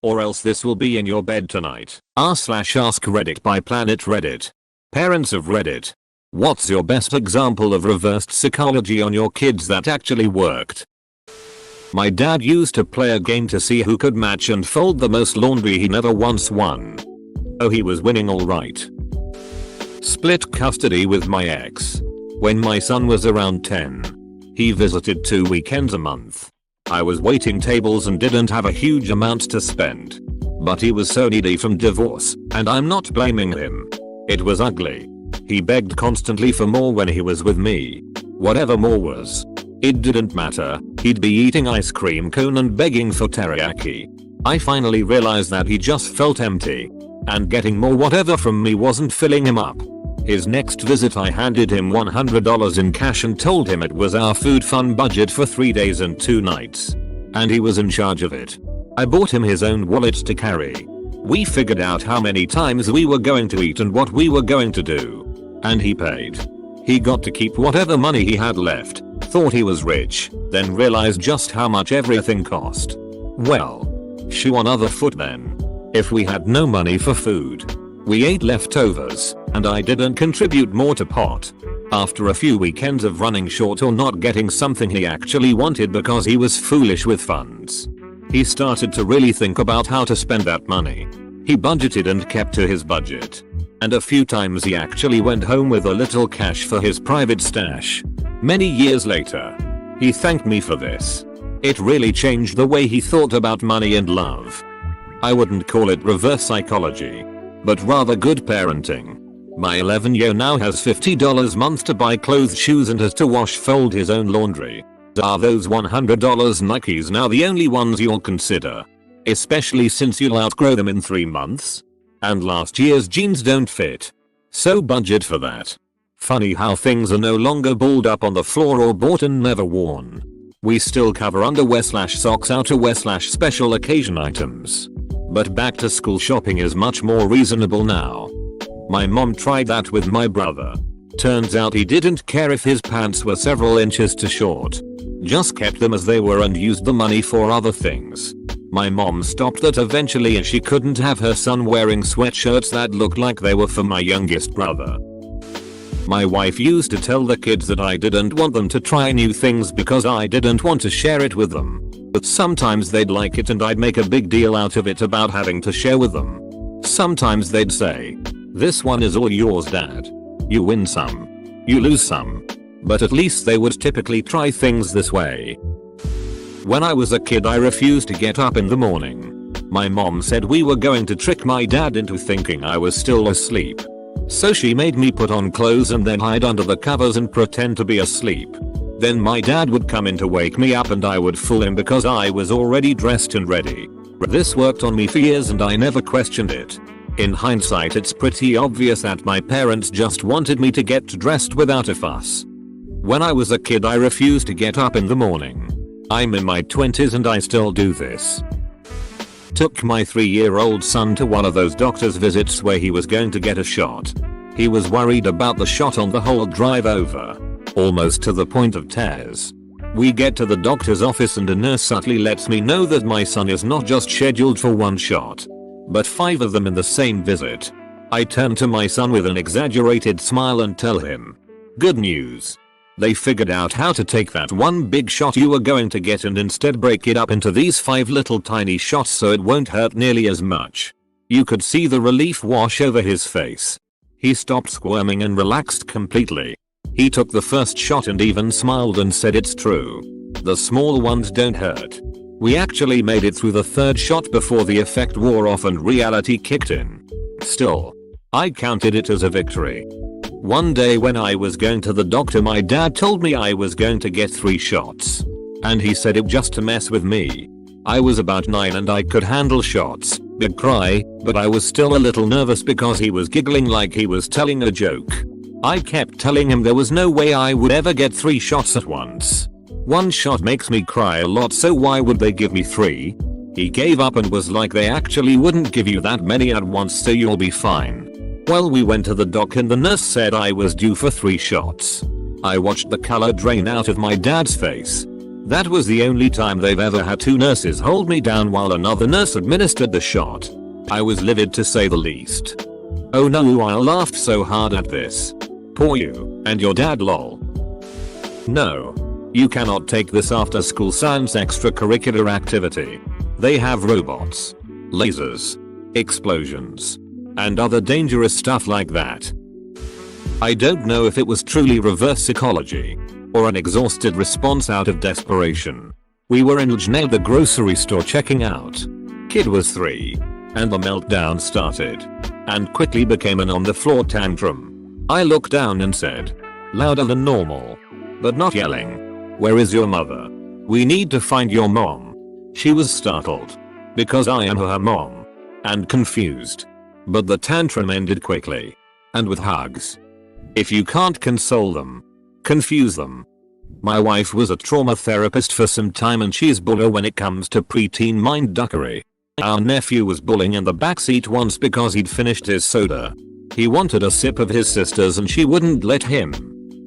or else this will be in your bed tonight. r/ask Reddit by Planet Reddit. Parents of Reddit. What's your best example of reversed psychology on your kids that actually worked? My dad used to play a game to see who could match and fold the most laundry. He never once won. Oh, he was winning alright. Split custody with my ex. When my son was around 10. He visited 2 weekends a month. I was waiting tables and didn't have a huge amount to spend. But he was so needy from divorce, and I'm not blaming him. It was ugly. He begged constantly for more when he was with me. Whatever more was. It didn't matter, he'd be eating ice cream cone and begging for teriyaki. I finally realized that he just felt empty. And getting more whatever from me wasn't filling him up. His next visit I handed him $100 in cash and told him it was our food fund budget for 3 days and 2 nights. And he was in charge of it. I bought him his own wallet to carry. We figured out how many times we were going to eat and what we were going to do. And he paid. He got to keep whatever money he had left, thought he was rich, then realized just how much everything cost. Well, shoe on other foot then. If we had no money for food, we ate leftovers, and I didn't contribute more to pot. After a few weekends of running short or not getting something he actually wanted because he was foolish with funds, he started to really think about how to spend that money. He budgeted and kept to his budget. And a few times he actually went home with a little cash for his private stash. Many years later, he thanked me for this. It really changed the way he thought about money and love. I wouldn't call it reverse psychology, but rather good parenting. My 11-year now has $50 a month to buy clothes, shoes and has to wash fold his own laundry. Are those $100 Nikes now the only ones you'll consider? Especially since you'll outgrow them in 3 months? And last year's jeans don't fit. So budget for that. Funny how things are no longer balled up on the floor or bought and never worn. We still cover underwear/socks, outerwear/special occasion items. But back to school shopping is much more reasonable now. My mom tried that with my brother. Turns out he didn't care if his pants were several inches too short. Just kept them as they were and used the money for other things. My mom stopped that eventually and she couldn't have her son wearing sweatshirts that looked like they were for my youngest brother. My wife used to tell the kids that I didn't want them to try new things because I didn't want to share it with them. But sometimes they'd like it and I'd make a big deal out of it about having to share with them. Sometimes they'd say, "This one is all yours, Dad. You win some. You lose some." But at least they would typically try things this way. When I was a kid I refused to get up in the morning. My mom said we were going to trick my dad into thinking I was still asleep. So she made me put on clothes and then hide under the covers and pretend to be asleep. Then my dad would come in to wake me up and I would fool him because I was already dressed and ready. This worked on me for years and I never questioned it. In hindsight it's pretty obvious that my parents just wanted me to get dressed without a fuss. When I was a kid I refused to get up in the morning. I'm in my 20s and I still do this. Took my 3-year-old son to one of those doctor's visits where he was going to get a shot. He was worried about the shot on the whole drive over. Almost to the point of tears. We get to the doctor's office and a nurse subtly lets me know that my son is not just scheduled for 1 shot, but 5 of them in the same visit. I turn to my son with an exaggerated smile and tell him, "Good news. They figured out how to take that 1 big shot you were going to get and instead break it up into these 5 little tiny shots so it won't hurt nearly as much." You could see the relief wash over his face. He stopped squirming and relaxed completely. He took the first shot and even smiled and said it's true. The small ones don't hurt. We actually made it through the 3rd shot before the effect wore off and reality kicked in. Still, I counted it as a victory. One day when I was going to the doctor my dad told me I was going to get 3 shots. And he said it just to mess with me. I was about 9 and I could handle shots, big cry, but I was still a little nervous because he was giggling like he was telling a joke. I kept telling him there was no way I would ever get 3 shots at once. 1 shot makes me cry a lot, so why would they give me 3? He gave up and was like, "They actually wouldn't give you that many at once, so you'll be fine." Well, we went to the doc and the nurse said I was due for 3 shots. I watched the color drain out of my dad's face. That was the only time they've ever had two nurses hold me down while another nurse administered the shot. I was livid to say the least. Oh no, I laughed so hard at this. Poor you and your dad, lol. No. You cannot take this after school science extracurricular activity. They have robots, lasers, explosions, and other dangerous stuff like that. I don't know if it was truly reverse psychology or an exhausted response out of desperation. We were in Ljna, the grocery store, checking out. Kid was 3 and the meltdown started and quickly became an on the floor tantrum. I looked down and said, louder than normal, but not yelling, "Where is your mother? We need to find your mom." She was startled because I am her mom and confused, but the tantrum ended quickly and with hugs. If you can't console them, confuse them. My wife was a trauma therapist for some time and she's buller when it comes to preteen mind duckery. Our nephew was bullying in the backseat once because he'd finished his soda. He wanted a sip of his sister's and she wouldn't let him.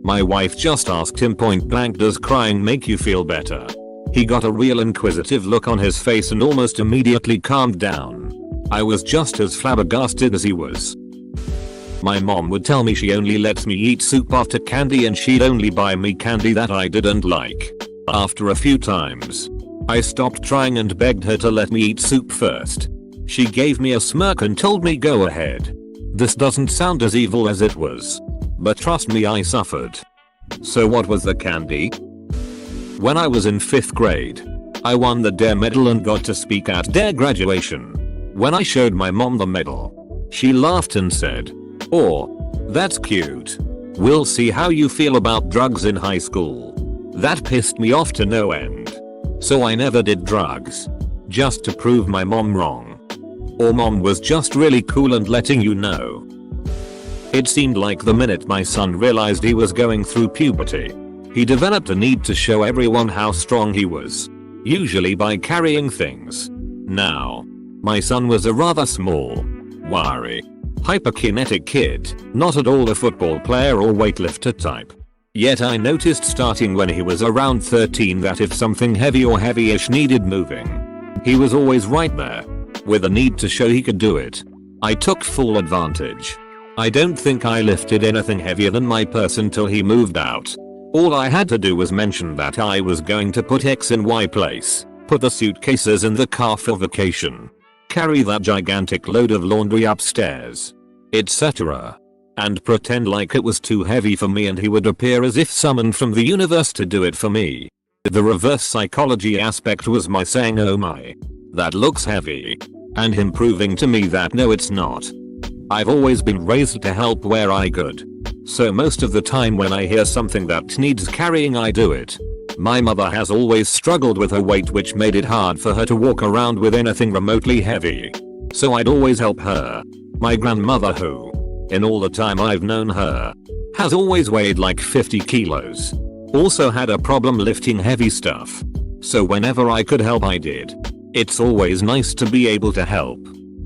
My wife just asked him point blank, "Does crying make you feel better?" He got a real inquisitive look on his face and almost immediately calmed down. I was just as flabbergasted as he was. My mom would tell me she only lets me eat soup after candy and she'd only buy me candy that I didn't like. After a few times, I stopped trying and begged her to let me eat soup first. She gave me a smirk and told me go ahead. This doesn't sound as evil as it was, but trust me, I suffered. So what was the candy? When I was in 5th grade, I won the DARE medal and got to speak at DARE graduation. When I showed my mom the medal, she laughed and said, "Oh, that's cute. We'll see how you feel about drugs in high school." That pissed me off to no end. So I never did drugs, just to prove my mom wrong. Or mom was just really cool and letting you know. It seemed like the minute my son realized he was going through puberty, he developed a need to show everyone how strong he was, usually by carrying things. Now, my son was a rather small, wiry, hyperkinetic kid, not at all a football player or weightlifter type. Yet I noticed starting when he was around 13 that if something heavy or heavy-ish needed moving, he was always right there, with a need to show he could do it. I took full advantage. I don't think I lifted anything heavier than my purse until he moved out. All I had to do was mention that I was going to put X in Y place, put the suitcases in the car for vacation, carry that gigantic load of laundry upstairs, etc. and pretend like it was too heavy for me, and he would appear as if summoned from the universe to do it for me. The reverse psychology aspect was my saying, "Oh my, that looks heavy," and him proving to me that no, it's not. I've always been raised to help where I could. So most of the time when I hear something that needs carrying, I do it. My mother has always struggled with her weight, which made it hard for her to walk around with anything remotely heavy. So I'd always help her. My grandmother, who, in all the time I've known her, has always weighed like 50 kilos, also had a problem lifting heavy stuff. So whenever I could help, I did. It's always nice to be able to help.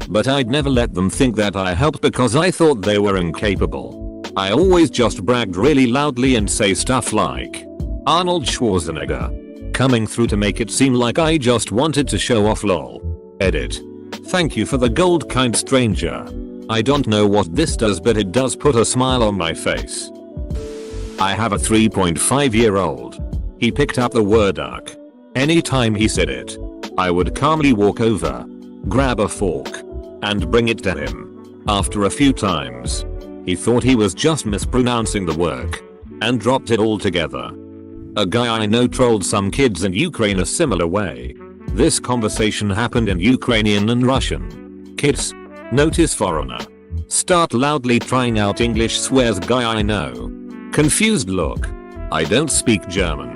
But I'd never let them think that I helped because I thought they were incapable. I always just bragged really loudly and say stuff like, "Arnold Schwarzenegger," coming through to make it seem like I just wanted to show off, lol. Edit. Thank you for the gold, kind stranger. I don't know what this does, but it does put a smile on my face. I have a 3.5-year-old. He picked up the word "uck." Anytime he said it, I would calmly walk over, grab a fork, and bring it to him. After a few times, he thought he was just mispronouncing the word and dropped it altogether. A guy I know trolled some kids in Ukraine a similar way. This conversation happened in Ukrainian and Russian. Kids, notice foreigner. Start loudly trying out English, swears guy I know. Confused look. I don't speak German.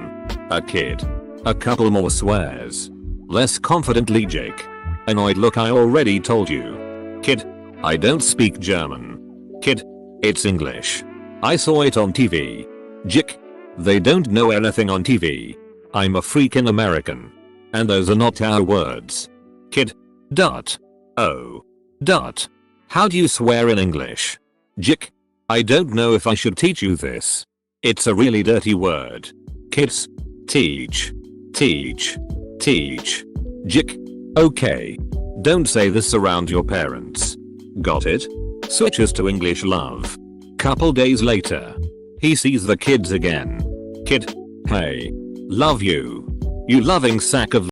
A kid. A couple more swears. Less confidently Jake. Annoyed look, I already told you. Kid. I don't speak German. Kid. It's English. I saw it on TV. Jik. They don't know anything on TV. I'm a freaking American. And those are not our words. Kid. Dot. Oh. Dot. How do you swear in English? Jik. I don't know if I should teach you this. It's a really dirty word. Kids. Teach. Teach. Teach. Jick. Okay. Don't say this around your parents. Got it? Switches to English love. Couple days later. He sees the kids again. Kid. Hey. Love you. You loving sack of